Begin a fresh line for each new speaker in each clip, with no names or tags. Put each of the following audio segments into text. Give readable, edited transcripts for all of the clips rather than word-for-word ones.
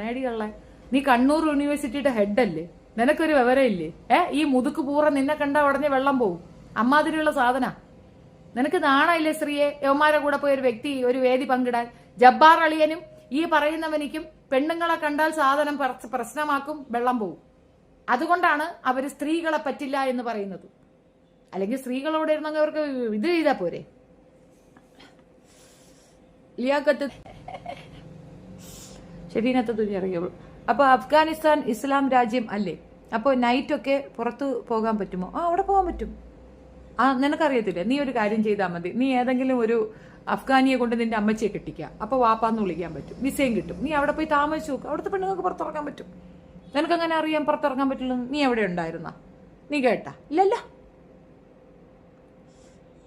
നേടിയുള്ള നീ കണ്ണൂർ യൂണിവേഴ്സിറ്റിയുടെ ഹെഡല്ലേ? നിനക്കൊരു വിവരമില്ലേ? ഈ മുതുക്ക് പൂറ നിന്നെ കണ്ട ഉടനെ വെള്ളം പോവും. അമ്മാതിരിയുള്ള സാധന. നിനക്ക് നാണമില്ലേ സ്ത്രീയെ? യവന്മാരെ കൂടെ പോയി ഒരു വേദി പങ്കിടാൻ? ജബ്ബാർ അളിയനും ഈ പറയുന്നവനിക്കും പെണ്ണുങ്ങളെ കണ്ടാൽ സാധനം പ്രശ്നമാക്കും, വെള്ളം പോവും. അതുകൊണ്ടാണ് അവര് സ്ത്രീകളെ പറ്റില്ല എന്ന് പറയുന്നത്. അല്ലെങ്കിൽ സ്ത്രീകളോട് ഇരുന്നെങ്കിൽ അവർക്ക് ഇത് ചെയ്താ പോരെ? ലിയാഖത്ത് ഷെഫീനത്തെ തുനിയറിയുള്ളൂ. അപ്പൊ അഫ്ഗാനിസ്ഥാൻ ഇസ്ലാം രാജ്യം അല്ലേ? അപ്പോൾ നൈറ്റൊക്കെ പുറത്തു പോകാൻ പറ്റുമോ? അവിടെ പോകാൻ പറ്റും. നിനക്കറിയത്തില്ല. നീ ഒരു കാര്യം ചെയ്താൽ മതി. നീ ഏതെങ്കിലും ഒരു അഫ്ഗാനിയെ കൊണ്ട് നിന്റെ അമ്മച്ചിയെ കെട്ടിക്കുക. അപ്പൊ വാപ്പാന്ന് വിളിക്കാൻ പറ്റും, വിസയും കിട്ടും. നീ അവിടെ പോയി താമസിച്ചു നോക്കും. അവിടുത്തെ പെണ്ണുങ്ങൾക്ക് പുറത്തിറങ്ങാൻ പറ്റും. നിനക്കങ്ങനെ അറിയാൻ പുറത്തിറങ്ങാൻ പറ്റില്ല? നീ എവിടെ ഉണ്ടായിരുന്ന? നീ കേട്ടാ? ഇല്ലല്ല.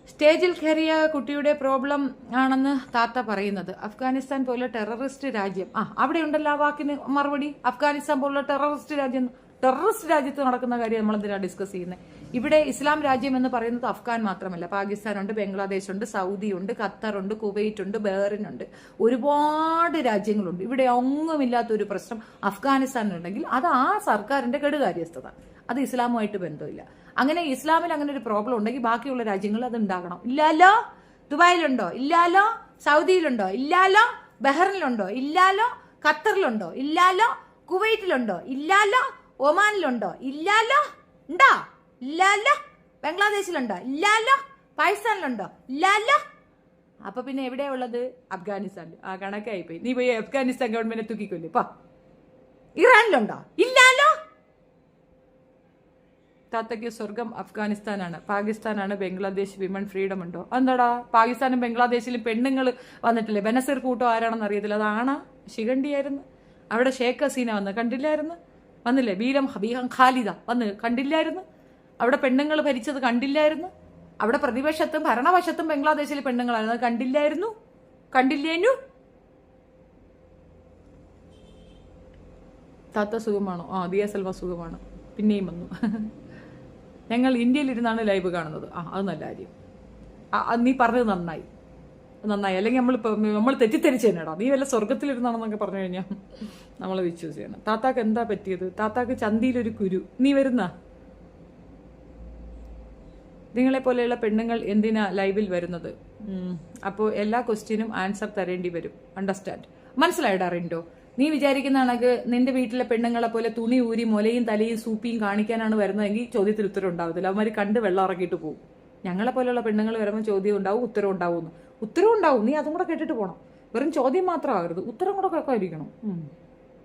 സ്റ്റേജിൽ കയറിയ കുട്ടിയുടെ പ്രോബ്ലം ആണെന്ന് താത്ത പറയുന്നത്. അഫ്ഗാനിസ്ഥാൻ പോലെ ടെററിസ്റ്റ് രാജ്യം, അവിടെ ഉണ്ടല്ലോ ആ വാക്കിന് മറുപടി. അഫ്ഗാനിസ്ഥാൻ പോലുള്ള ടെററിസ്റ്റ് രാജ്യം, ടെററിസ്റ്റ് രാജ്യത്ത് നടക്കുന്ന കാര്യം നമ്മൾ എന്തിനാണ് ഡിസ്കസ് ചെയ്യുന്നത്? ഇവിടെ ഇസ്ലാം രാജ്യം എന്ന് പറയുന്നത് അഫ്ഗാൻ മാത്രമല്ല, പാകിസ്ഥാനുണ്ട്, ബംഗ്ലാദേശ് ഉണ്ട്, സൗദി ഉണ്ട്, ഖത്തറുണ്ട്, കുവൈറ്റ് ഉണ്ട്, ബഹറിനുണ്ട്, ഒരുപാട് രാജ്യങ്ങളുണ്ട്. ഇവിടെ ഒന്നുമില്ലാത്തൊരു പ്രശ്നം അഫ്ഗാനിസ്ഥാനിലുണ്ടെങ്കിൽ അത് ആ സർക്കാരിന്റെ കെടുകാര്യസ്ഥത, അത് ഇസ്ലാമുമായിട്ട് ബന്ധമില്ല. അങ്ങനെ ഇസ്ലാമിൽ അങ്ങനെ ഒരു പ്രോബ്ലം ഉണ്ടെങ്കിൽ ബാക്കിയുള്ള രാജ്യങ്ങളിൽ അത് ഉണ്ടാകണം. ഇല്ലാലോ? ദുബായിലുണ്ടോ? ഇല്ലാലോ? സൗദിയിലുണ്ടോ? ഇല്ലാലോ? ബഹ്റിനിലുണ്ടോ? ഇല്ലാലോ? ഖത്തറിലുണ്ടോ? ഇല്ലാലോ? കുവൈറ്റിലുണ്ടോ? ഇല്ലാലോ? ഒമാനിലുണ്ടോ? ഇല്ലാലോ? ഉണ്ടോ? ഇല്ലാലോ? ബംഗ്ലാദേശിലുണ്ടോ? ഇല്ലാലോ? പാകിസ്ഥാനിലുണ്ടോ? ഇല്ലാലോ? അപ്പൊ പിന്നെ എവിടെയാ ഉള്ളത്? അഫ്ഗാനിസ്ഥാനിൽ. കണക്കായിപ്പോയി. നീ പോയി അഫ്ഗാനിസ്ഥാൻ ഗവൺമെന്റിനെ തൂക്കിക്കൊല്ലു. ഇറാനിലുണ്ടോ? ഇല്ലാലോ? താത്തയ്ക്ക് സ്വർഗം അഫ്ഗാനിസ്ഥാനാണ്, പാകിസ്ഥാനാണ്, ബംഗ്ലാദേശ് വിമൻ ഫ്രീഡം ഉണ്ടോ? എന്താടാ, പാകിസ്ഥാനും ബംഗ്ലാദേശിലും പെണ്ണുങ്ങൾ വന്നിട്ടില്ലേ? ബനസീർ കൂട്ടോ ആരാണെന്ന് അറിയത്തില്ല. അതാണ് ശിഖണ്ഡിയായിരുന്നു. അവിടെ ഷേഖ് ഹസീന വന്ന് കണ്ടില്ലായിരുന്നു? വന്നില്ലേ? ബീഗം ഖാലിദ വന്ന് കണ്ടില്ലായിരുന്നു? അവിടെ പെണ്ണുങ്ങൾ ഭരിച്ചത് കണ്ടില്ലായിരുന്നു? അവിടെ പ്രതിപക്ഷത്തും ഭരണപക്ഷത്തും ബംഗ്ലാദേശിലെ പെണ്ണുങ്ങളായിരുന്നു, കണ്ടില്ലായിരുന്നു? കണ്ടില്ലേനു? താത്ത സുഖമാണോ? ദിയ സെൽവ സുഖമാണ്. പിന്നെയും വന്നു. ഞങ്ങൾ ഇന്ത്യയിലിരുന്നാണ് ലൈവ് കാണുന്നത്. അത് നല്ല കാര്യം. നീ പറഞ്ഞത് നന്നായി. അല്ലെങ്കിൽ നമ്മൾ തെറ്റിദ്ധരിച്ചു തന്നെടാ. നീ വല്ല സ്വർഗത്തിലിരുന്നാണെന്നൊക്കെ പറഞ്ഞു കഴിഞ്ഞാൽ നമ്മളെ വിശ്വസിക്കണം. താത്താക്ക് എന്താ പറ്റിയത്? താത്താക്ക് ചന്തിയിലൊരു കുരു. നീ വരുന്ന നിങ്ങളെ പോലെയുള്ള പെണ്ണുങ്ങൾ എന്തിനാ ലൈവിൽ വരുന്നത്? അപ്പോൾ എല്ലാ ക്വസ്റ്റ്യനും ആൻസർ തരേണ്ടി വരും. അണ്ടർസ്റ്റാൻഡ്? മനസ്സിലായിടാ റിൻഡോ? നീ വിചാരിക്കുന്ന കണക്ക് നിന്റെ വീട്ടിലെ പെണ്ണുങ്ങളെ പോലെ തുണി ഊരി മുലയും തലയും സൂപ്പിയും കാണിക്കാനാണ് വരുന്നതെങ്കിൽ ചോദ്യത്തിൽ ഉത്തരം ഉണ്ടാവത്തില്ല. അവന്മാർ കണ്ട് വെള്ളം ഇറക്കിയിട്ട് പോകും. ഞങ്ങളെ പോലെയുള്ള പെണ്ണുങ്ങൾ വരുമ്പോൾ ചോദ്യം ഉണ്ടാവും, ഉത്തരം ഉണ്ടാവും. ഉത്തരം ഉണ്ടാവും. നീ അതും കൂടെ കേട്ടിട്ട് പോകണം. വെറും ചോദ്യം മാത്രമാകരുത്, ഉത്തരം കൂടെ കേൾക്കാതിരിക്കണം.